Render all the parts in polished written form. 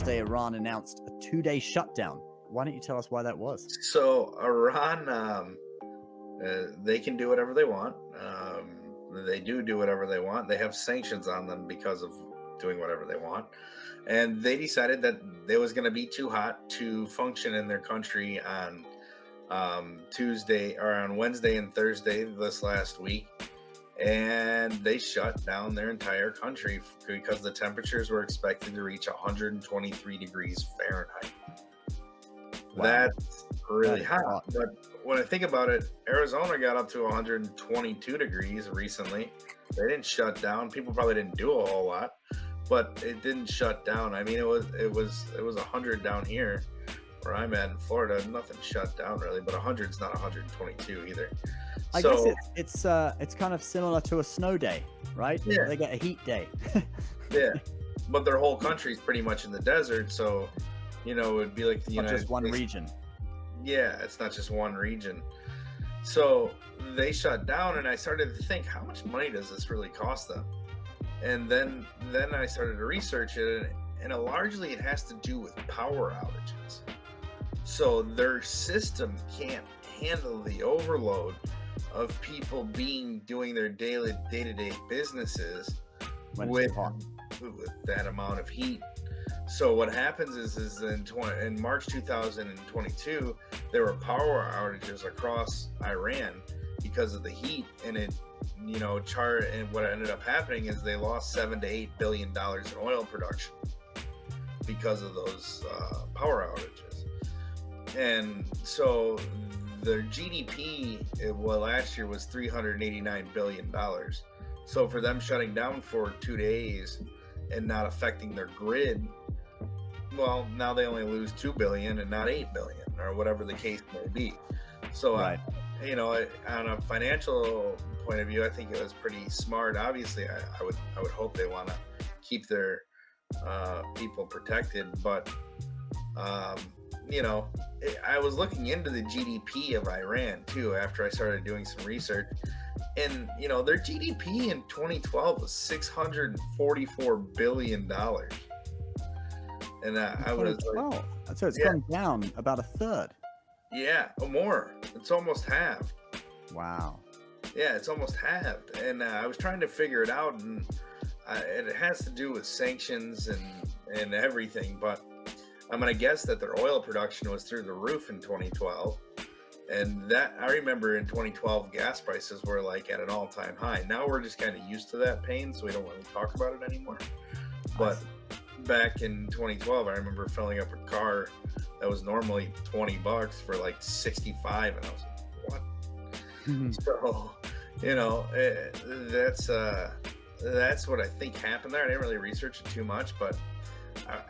Thursday, Iran announced a 2-day shutdown. Why don't you tell us why that was? So Iran, they can do whatever they want. They do whatever they want. They have sanctions on them because of doing whatever they want. And they decided that it was going to be too hot to function in their country on Tuesday or on Wednesday and Thursday this last week. And they shut down their entire country because the temperatures were expected to reach 123 degrees Fahrenheit. Wow. That's really That is hot. But when I think about it, Arizona got up to 122 degrees recently. They didn't shut down. People probably didn't do a whole lot, but it didn't shut down. I mean, it was 100 down here where I'm at in Florida. Nothing shut down really, but 100 is not 122 either. I guess it's kind of similar to a snow day, right? Yeah. They get a heat day. Yeah, but their whole country's pretty much in the desert, so it would be like the Not United just one States. region. Yeah, it's not just one region. So they shut down, and I started to think, how much money does this really cost them? And then I started to research it, and largely it has to do with power outages. So their system can't handle the overload of people doing their day-to-day businesses When it's with too hot. that amount of heat. So what happens is in March 2022, there were power outages across Iran because of the heat, and and what ended up happening is they lost $7 to $8 billion in oil production because of those power outages. And so their GDP, last year was $389 billion. So for them shutting down for 2 days and not affecting their grid, well, now they only lose $2 billion and not $8 billion, or whatever the case may be. So, Right. on a financial point of view, I think it was pretty smart. Obviously, I would hope they want to keep their people protected, but I was looking into the GDP of Iran too after I started doing some research, and their GDP in 2012 was $644 billion. And I was like, 2012. So it's Yeah. gone down about a third. yeah, more. It's almost halved. Wow. Yeah, it's almost halved. And I was trying to figure it out, and it has to do with sanctions and everything. But I'm going to guess that their oil production was through the roof in 2012. And that, I remember in 2012, gas prices were like at an all-time high. Now we're just kind of used to that pain, so we don't really talk about it anymore. But back in 2012, I remember filling up a car that was normally $20 for like 65, and I was like, what? So, that's what I think happened there. I didn't really research it too much, but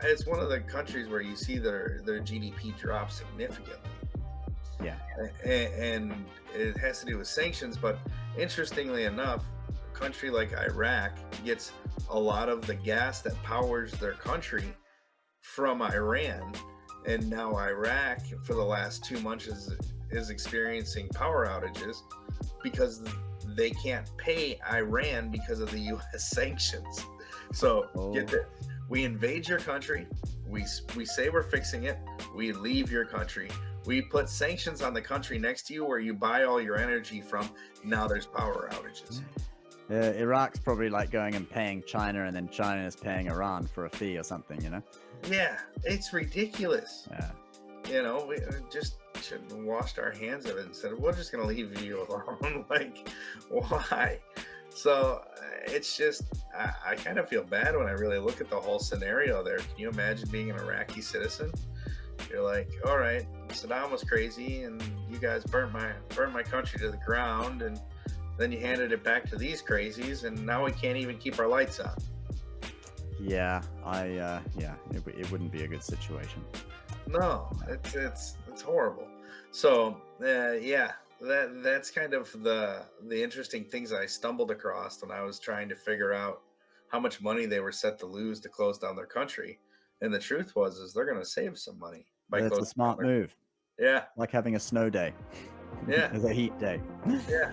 it's one of the countries where you see their GDP drop significantly. Yeah. And it has to do with sanctions, but interestingly enough, a country like Iraq gets a lot of the gas that powers their country from Iran, and now Iraq for the last 2 months is experiencing power outages because they can't pay Iran because of the U.S. sanctions. So get this: we invade your country, we say we're fixing it, we leave your country, we put sanctions on the country next to you where you buy all your energy from. Now there's power outages. Iraq's probably like going and paying China, and then China is paying Iran for a fee or something, Yeah, it's ridiculous. Yeah. We just should have washed our hands of it and said, we're just going to leave you alone. Like, why? So it's just, I kind of feel bad when I really look at the whole scenario there. Can you imagine being an Iraqi citizen? You're like, all right, Saddam was crazy, and you guys burnt my country to the ground, and then you handed it back to these crazies, and now we can't even keep our lights on. Yeah, it wouldn't be a good situation. No, it's horrible. So that's kind of the interesting things I stumbled across when I was trying to figure out how much money they were set to lose to close down their country. And the truth is they're going to save some money by That's a closing smart down their- move. Yeah, Like having a snow day. Yeah. As a heat day. yeah.